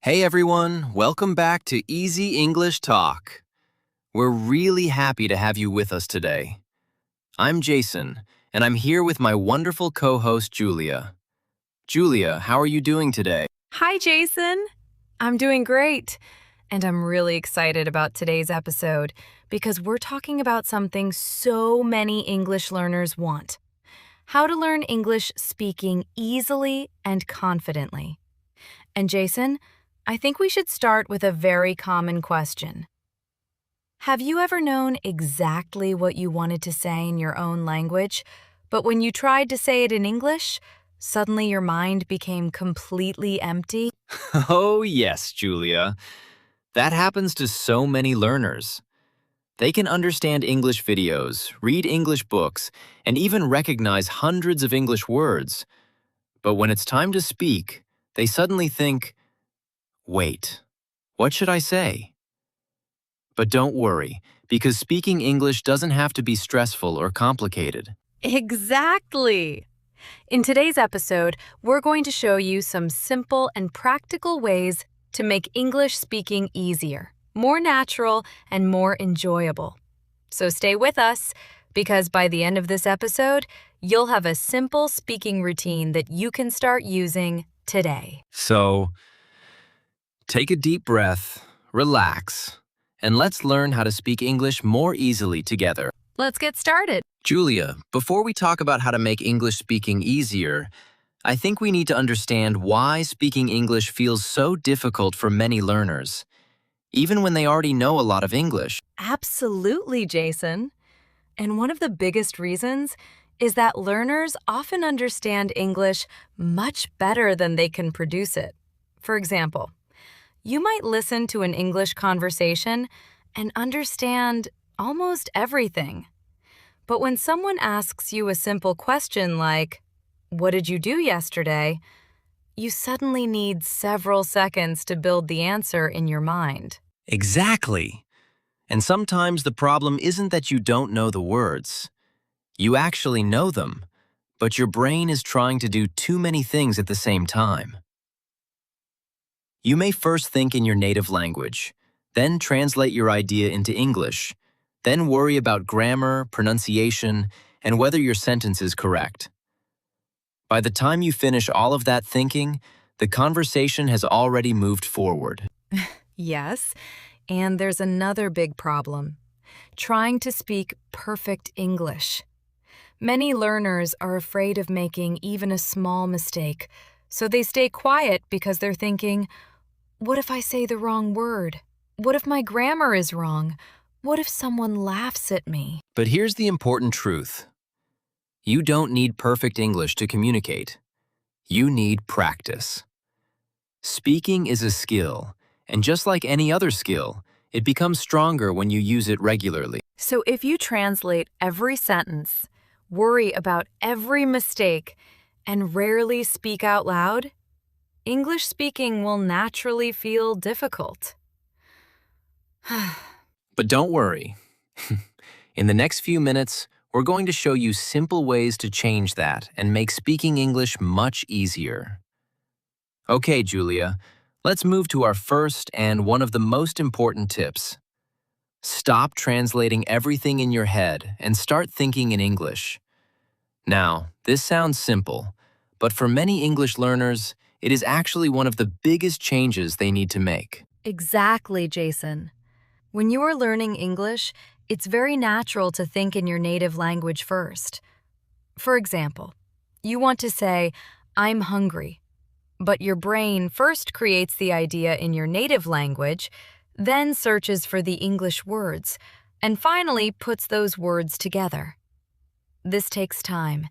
Hey everyone, welcome back to Easy English Talk. We're really happy to have you with us today. I'm Jason, and I'm here with my wonderful co-host Julia. Julia, how are you doing today? Hi, Jason. I'm doing great. And I'm really excited about today's episode because we're talking about something so many English learners want: how to learn English speaking easily and confidently. And Jason, I think we should start with a very common question. Have you ever known exactly what you wanted to say in your own language, but when you tried to say it in English, suddenly your mind became completely empty? Oh yes, Julia. That happens to so many learners. They can understand English videos, read English books, and even recognize hundreds of English words. But when it's time to speak, they suddenly think, wait, what should I say? But don't worry, because speaking English doesn't have to be stressful or complicated. Exactly! In today's episode, we're going to show you some simple and practical ways to make English speaking easier, more natural, and more enjoyable. So stay with us, because by the end of this episode, you'll have a simple speaking routine that you can start using today. So, take a deep breath, relax, and let's learn how to speak English more easily together. Let's get started. Julia, before we talk about how to make English speaking easier, I think we need to understand why speaking English feels so difficult for many learners, even when they already know a lot of English. Absolutely, Jason. And one of the biggest reasons is that learners often understand English much better than they can produce it. For example, you might listen to an English conversation and understand almost everything. But when someone asks you a simple question like, "What did you do yesterday?" you suddenly need several seconds to build the answer in your mind. Exactly. And sometimes the problem isn't that you don't know the words. You actually know them, but your brain is trying to do too many things at the same time. You may first think in your native language, then translate your idea into English, then worry about grammar, pronunciation, and whether your sentence is correct. By the time you finish all of that thinking, the conversation has already moved forward. Yes, and there's another big problem: trying to speak perfect English. Many learners are afraid of making even a small mistake, so they stay quiet because they're thinking, what if I say the wrong word? What if my grammar is wrong? What if someone laughs at me? But here's the important truth. You don't need perfect English to communicate. You need practice. Speaking is a skill, and just like any other skill, it becomes stronger when you use it regularly. So if you translate every sentence, worry about every mistake, and rarely speak out loud, English speaking will naturally feel difficult. But don't worry. In the next few minutes, we're going to show you simple ways to change that and make speaking English much easier. Okay, Julia, let's move to our first and one of the most important tips. Stop translating everything in your head and start thinking in English. Now, this sounds simple, but for many English learners, it is actually one of the biggest changes they need to make. Exactly, Jason. When you are learning English, it's very natural to think in your native language first. For example, you want to say, "I'm hungry," but your brain first creates the idea in your native language, then searches for the English words, and finally puts those words together. This takes time,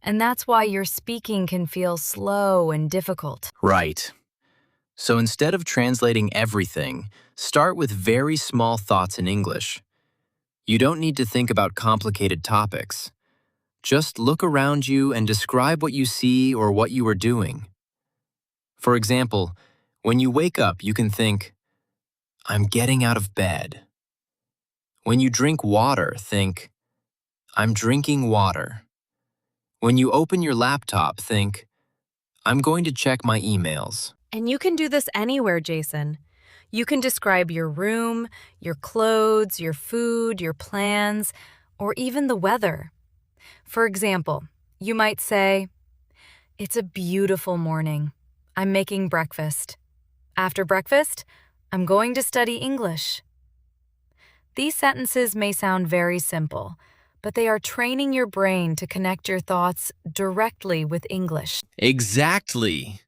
and that's why your speaking can feel slow and difficult. Right. So instead of translating everything, start with very small thoughts in English. You don't need to think about complicated topics. Just look around you and describe what you see or what you are doing. For example, when you wake up, you can think, "I'm getting out of bed." When you drink water, think, "I'm drinking water." When you open your laptop, think, "I'm going to check my emails." And you can do this anywhere, Jason. You can describe your room, your clothes, your food, your plans, or even the weather. For example, you might say, "It's a beautiful morning. I'm making breakfast. After breakfast, I'm going to study English." These sentences may sound very simple, but they are training your brain to connect your thoughts directly with English. Exactly.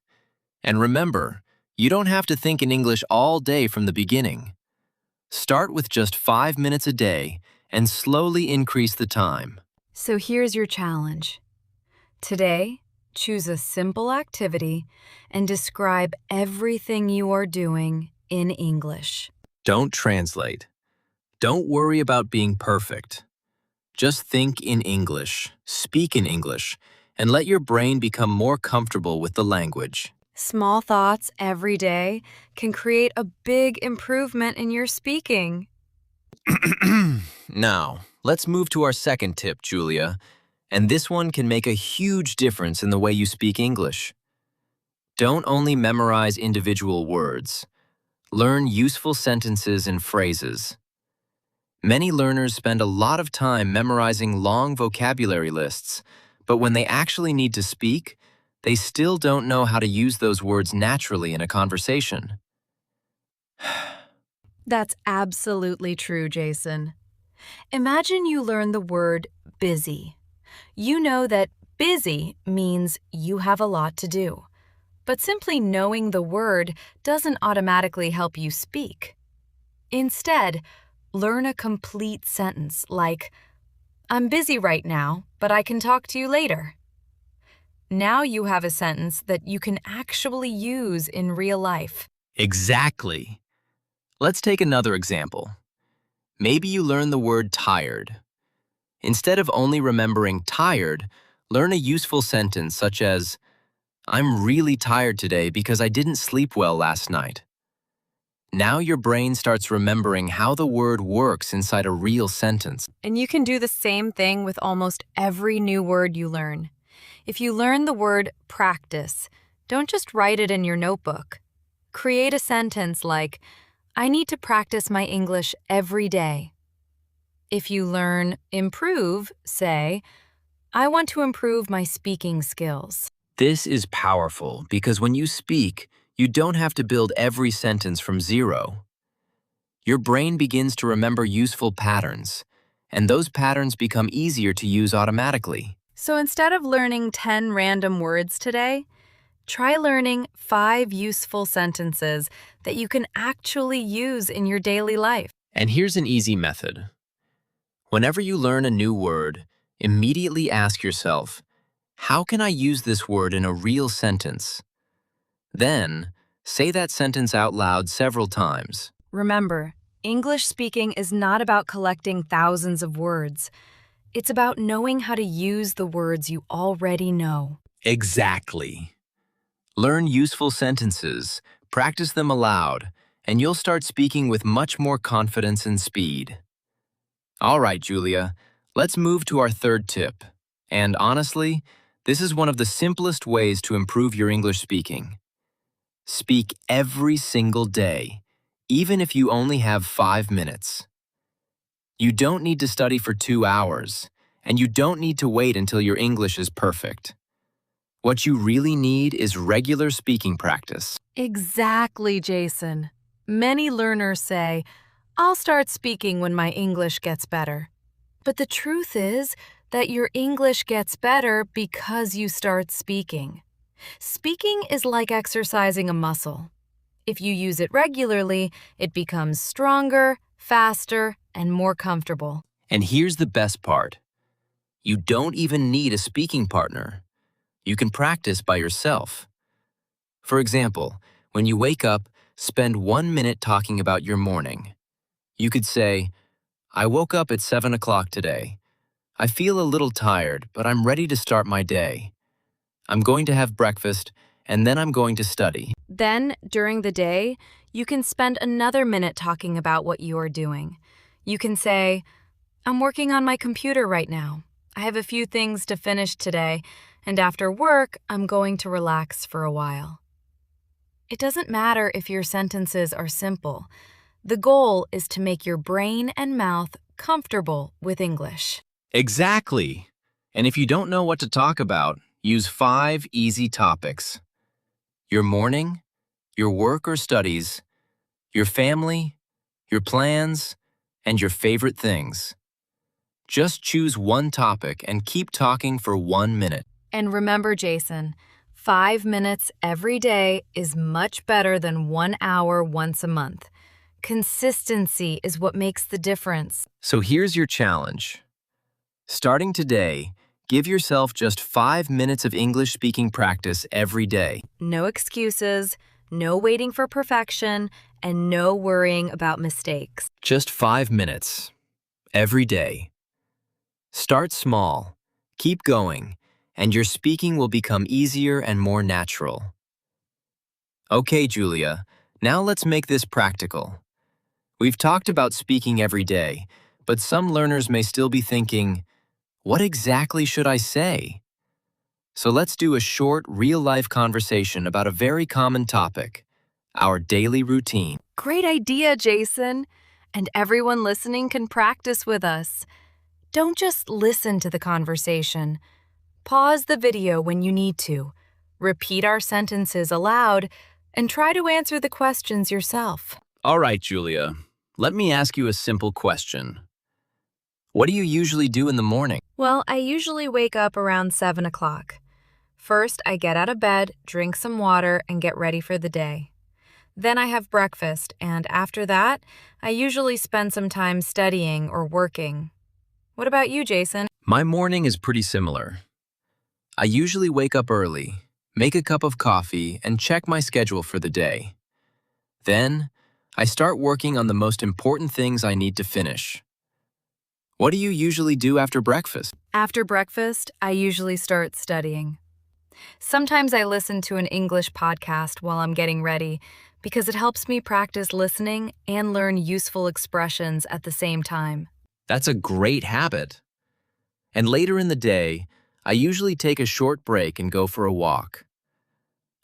And remember, you don't have to think in English all day from the beginning. Start with just 5 minutes a day and slowly increase the time. So here's your challenge. Today, choose a simple activity and describe everything you are doing in English. Don't translate. Don't worry about being perfect. Just think in English, speak in English, and let your brain become more comfortable with the language. Small thoughts every day can create a big improvement in your speaking. Now, let's move to our second tip, Julia, and this one can make a huge difference in the way you speak English. Don't only memorize individual words. Learn useful sentences and phrases. Many learners spend a lot of time memorizing long vocabulary lists, but when they actually need to speak, they still don't know how to use those words naturally in a conversation. That's absolutely true, Jason. Imagine you learn the word busy. You know that busy means you have a lot to do, but simply knowing the word doesn't automatically help you speak. Instead, learn a complete sentence like, "I'm busy right now, but I can talk to you later." Now you have a sentence that you can actually use in real life. Exactly. Let's take another example. Maybe you learn the word tired. Instead of only remembering tired, learn a useful sentence such as, "I'm really tired today because I didn't sleep well last night." Now your brain starts remembering how the word works inside a real sentence. And you can do the same thing with almost every new word you learn. If you learn the word practice, don't just write it in your notebook. Create a sentence like, "I need to practice my English every day." If you learn improve, say, "I want to improve my speaking skills." This is powerful because when you speak, you don't have to build every sentence from zero. Your brain begins to remember useful patterns, and those patterns become easier to use automatically. So instead of learning 10 random words today, try learning 5 useful sentences that you can actually use in your daily life. And here's an easy method. Whenever you learn a new word, immediately ask yourself, how can I use this word in a real sentence? Then, say that sentence out loud several times. Remember, English speaking is not about collecting thousands of words. It's about knowing how to use the words you already know. Exactly. Learn useful sentences, practice them aloud, and you'll start speaking with much more confidence and speed. All right, Julia, let's move to our third tip. And honestly, this is one of the simplest ways to improve your English speaking. Speak every single day, even if you only have 5 minutes. You don't need to study for 2 hours, and you don't need to wait until your English is perfect. What you really need is regular speaking practice. Exactly, Jason. Many learners say, "I'll start speaking when my English gets better." But the truth is that your English gets better because you start speaking. Speaking is like exercising a muscle. If you use it regularly, it becomes stronger, faster, and more comfortable. And here's the best part. You don't even need a speaking partner. You can practice by yourself. For example, when you wake up, spend 1 minute talking about your morning. You could say, "I woke up at 7 o'clock today. I feel a little tired, but I'm ready to start my day. I'm going to have breakfast, and then I'm going to study." Then, during the day, you can spend another minute talking about what you are doing. You can say, "I'm working on my computer right now. I have a few things to finish today, and after work, I'm going to relax for a while." It doesn't matter if your sentences are simple. The goal is to make your brain and mouth comfortable with English. Exactly. And if you don't know what to talk about, use 5 easy topics. Your morning, your work or studies, your family, your plans, and your favorite things. Just choose one topic and keep talking for 1 minute. And remember, Jason, 5 minutes every day is much better than 1 hour once a month. Consistency is what makes the difference. So here's your challenge. Starting today, give yourself just 5 minutes of English speaking practice every day. No excuses, no waiting for perfection, and no worrying about mistakes. Just 5 minutes every day. Start small, keep going, and your speaking will become easier and more natural. Okay, Julia, now let's make this practical. We've talked about speaking every day, but some learners may still be thinking, what exactly should I say? So let's do a short, real-life conversation about a very common topic, our daily routine. Great idea, Jason. And everyone listening can practice with us. Don't just listen to the conversation. Pause the video when you need to. Repeat our sentences aloud and try to answer the questions yourself. All right, Julia, let me ask you a simple question. What do you usually do in the morning? Well, I usually wake up around 7 o'clock. First, I get out of bed, drink some water, and get ready for the day. Then I have breakfast, and after that, I usually spend some time studying or working. What about you, Jason? My morning is pretty similar. I usually wake up early, make a cup of coffee, and check my schedule for the day. Then, I start working on the most important things I need to finish. What do you usually do after breakfast? After breakfast, I usually start studying. Sometimes I listen to an English podcast while I'm getting ready because it helps me practice listening and learn useful expressions at the same time. That's a great habit. And later in the day, I usually take a short break and go for a walk.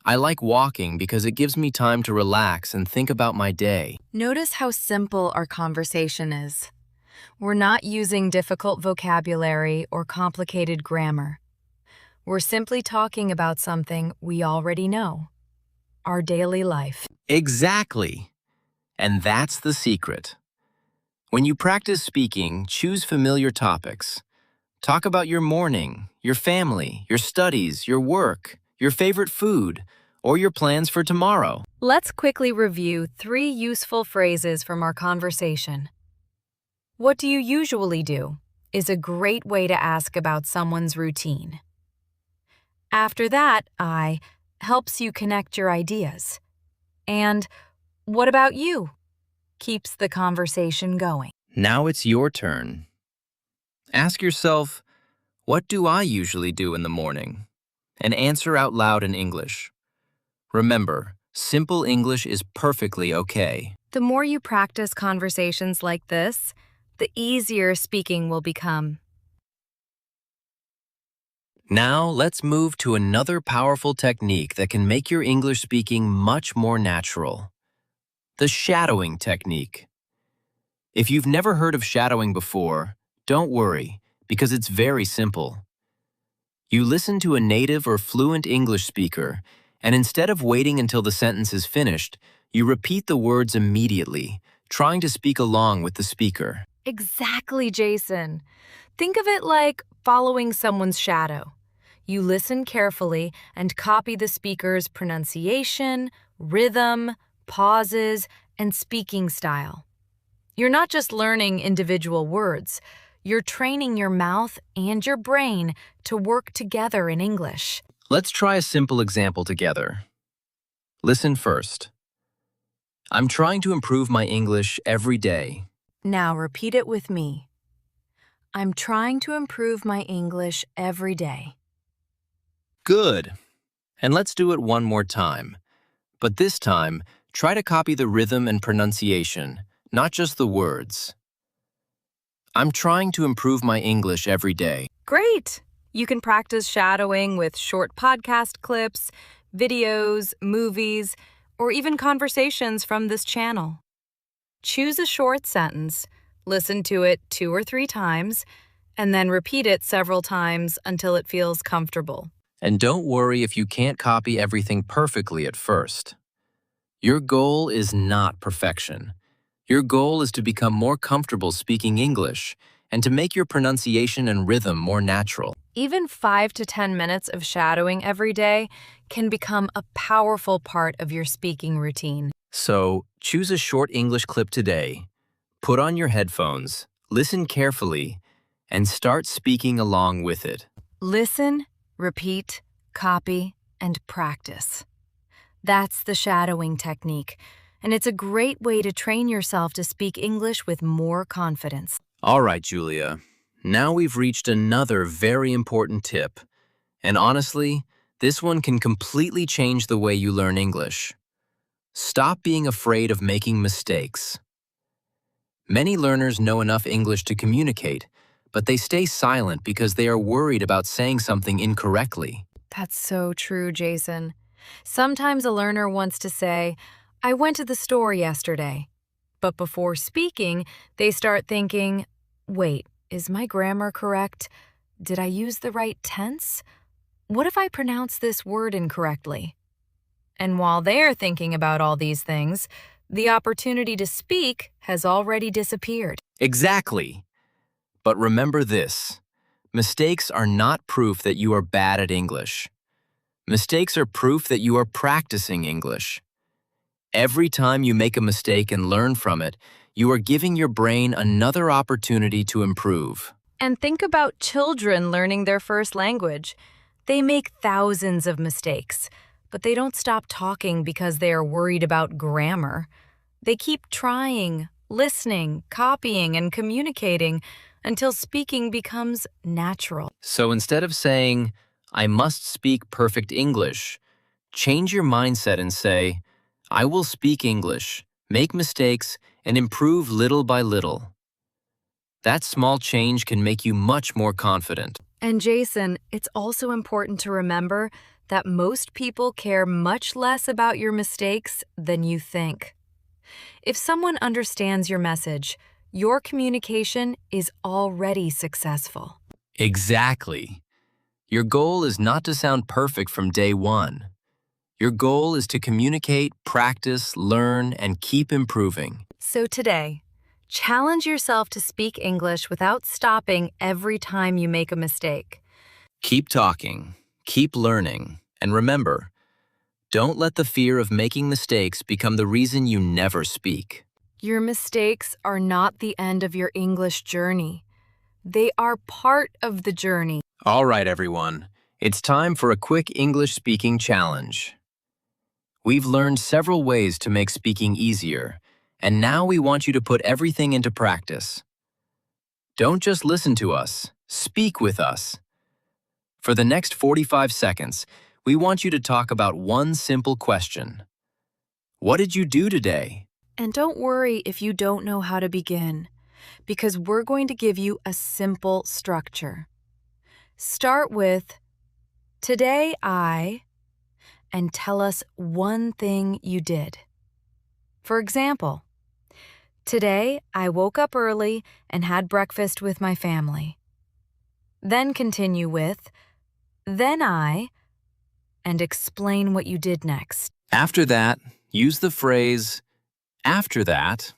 I like walking because it gives me time to relax and think about my day. Notice how simple our conversation is. We're not using difficult vocabulary or complicated grammar. We're simply talking about something we already know, our daily life. Exactly. And that's the secret. When you practice speaking, choose familiar topics. Talk about your morning, your family, your studies, your work, your favorite food, or your plans for tomorrow. Let's quickly review 3 useful phrases from our conversation. What do you usually do is a great way to ask about someone's routine. After that, I helps you connect your ideas. And what about you? Keeps the conversation going. Now it's your turn. Ask yourself, what do I usually do in the morning? And answer out loud in English. Remember, simple English is perfectly okay. The more you practice conversations like this, the easier speaking will become. Now let's move to another powerful technique that can make your English speaking much more natural. The shadowing technique. If you've never heard of shadowing before, don't worry, because it's very simple. You listen to a native or fluent English speaker, and instead of waiting until the sentence is finished, you repeat the words immediately, trying to speak along with the speaker. Exactly, Jason. Think of it like following someone's shadow. You listen carefully and copy the speaker's pronunciation, rhythm, pauses, and speaking style. You're not just learning individual words, you're training your mouth and your brain to work together in English. Let's try a simple example together. Listen first. I'm trying to improve my English every day. Now repeat it with me. I'm trying to improve my English every day. Good. And let's do it one more time. But this time, try to copy the rhythm and pronunciation, not just the words. I'm trying to improve my English every day. Great! You can practice shadowing with short podcast clips, videos, movies, or even conversations from this channel. Choose a short sentence, listen to it 2 or 3 times, and then repeat it several times until it feels comfortable. And don't worry if you can't copy everything perfectly at first. Your goal is not perfection. Your goal is to become more comfortable speaking English and to make your pronunciation and rhythm more natural. Even 5 to 10 minutes of shadowing every day can become a powerful part of your speaking routine. So, choose a short English clip today, put on your headphones, listen carefully, and start speaking along with it. Listen, repeat, copy, and practice. That's the shadowing technique, and it's a great way to train yourself to speak English with more confidence. All right, Julia. Now we've reached another very important tip. And honestly, this one can completely change the way you learn English. Stop being afraid of making mistakes. Many learners know enough English to communicate, but they stay silent because they are worried about saying something incorrectly. That's so true, Jason. Sometimes a learner wants to say, "I went to the store yesterday." But before speaking, they start thinking, "Wait, is my grammar correct? Did I use the right tense? What if I pronounce this word incorrectly?" And while they're thinking about all these things, the opportunity to speak has already disappeared. Exactly. But remember this. Mistakes are not proof that you are bad at English. Mistakes are proof that you are practicing English. Every time you make a mistake and learn from it, you are giving your brain another opportunity to improve. And think about children learning their first language. They make thousands of mistakes, but they don't stop talking because they are worried about grammar. They keep trying, listening, copying, and communicating until speaking becomes natural. So instead of saying, "I must speak perfect English," change your mindset and say, "I will speak English, make mistakes, and improve little by little." That small change can make you much more confident. And Jason, it's also important to remember that most people care much less about your mistakes than you think. If someone understands your message, your communication is already successful. Exactly. Your goal is not to sound perfect from day one. Your goal is to communicate, practice, learn, and keep improving. So today, challenge yourself to speak English without stopping every time you make a mistake. Keep talking, keep learning, and remember, don't let the fear of making mistakes become the reason you never speak. Your mistakes are not the end of your English journey. They are part of the journey. All right, everyone. It's time for a quick English speaking challenge. We've learned several ways to make speaking easier, and now we want you to put everything into practice. Don't just listen to us, speak with us. For the next 45 seconds, we want you to talk about one simple question. What did you do today? And don't worry if you don't know how to begin, because we're going to give you a simple structure. Start with, "Today I," and tell us one thing you did. For example, "Today I woke up early and had breakfast with my family." Then continue with, "Then I," and explain what you did next. After that, use the phrase, "after that,"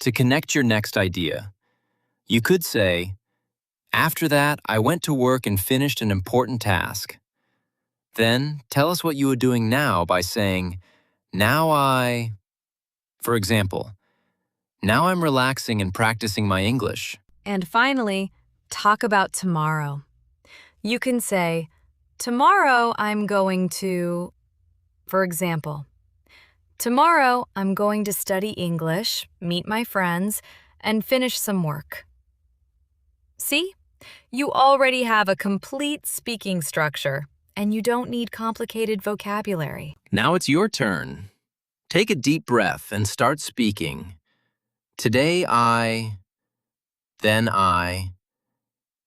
to connect your next idea. You could say, "After that, I went to work and finished an important task." Then, tell us what you are doing now by saying, "Now I," for example, "Now I'm relaxing and practicing my English." And finally, talk about tomorrow. You can say, "Tomorrow I'm going to," for example, "Tomorrow I'm going to study English, meet my friends, and finish some work." See? You already have a complete speaking structure, and you don't need complicated vocabulary. Now it's your turn. Take a deep breath and start speaking. Today I, then I,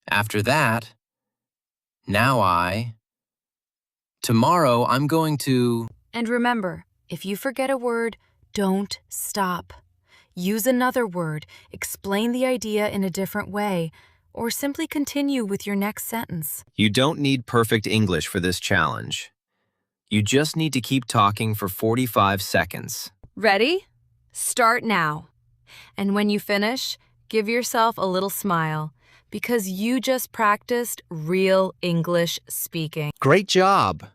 after that, now I, tomorrow I'm going to. And remember, If you forget a word, don't stop. Use another word, explain the idea in a different way, or simply continue with your next sentence. You don't need perfect English for this challenge. You just need to keep talking for 45 seconds. Ready? Start now. And when you finish, give yourself a little smile because you just practiced real English speaking. Great job!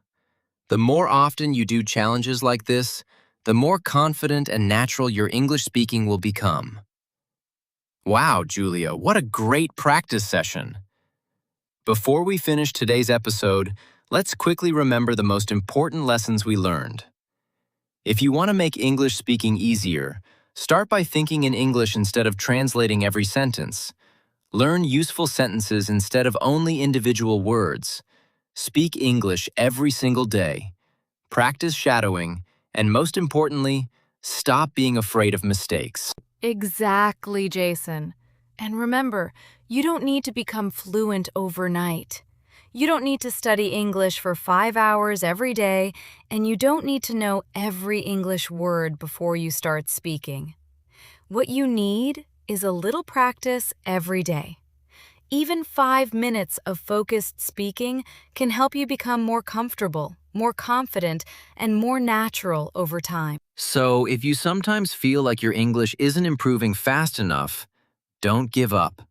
The more often you do challenges like this, the more confident and natural your English speaking will become. Wow, Julia, what a great practice session! Before we finish today's episode, let's quickly remember the most important lessons we learned. If you want to make English speaking easier, start by thinking in English instead of translating every sentence. Learn useful sentences instead of only individual words. Speak English every single day. Practice shadowing, and most importantly, stop being afraid of mistakes. Exactly, Jason. And remember, you don't need to become fluent overnight. You don't need to study English for 5 hours every day, and you don't need to know every English word before you start speaking. What you need is a little practice every day. Even 5 minutes of focused speaking can help you become more comfortable, more confident, and more natural over time. So, if you sometimes feel like your English isn't improving fast enough, don't give up.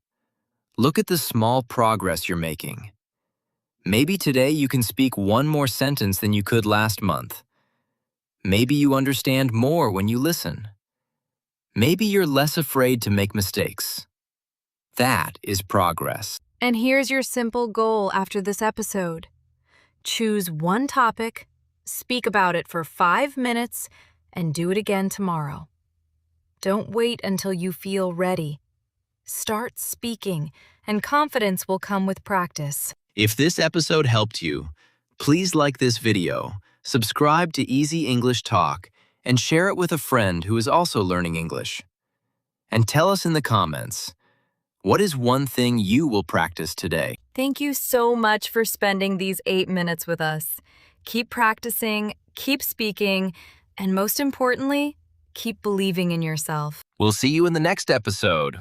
Look at the small progress you're making. Maybe today you can speak one more sentence than you could last month. Maybe you understand more when you listen. Maybe you're less afraid to make mistakes. That is progress. And here's your simple goal after this episode. Choose one topic, speak about it for 5 minutes, and do it again tomorrow. Don't wait until you feel ready. Start speaking, and confidence will come with practice. If this episode helped you, please like this video, subscribe to Easy English Talk, and share it with a friend who is also learning English. And tell us in the comments, what is one thing you will practice today? Thank you so much for spending these 8 minutes with us. Keep practicing, keep speaking, and most importantly, keep believing in yourself. We'll see you in the next episode.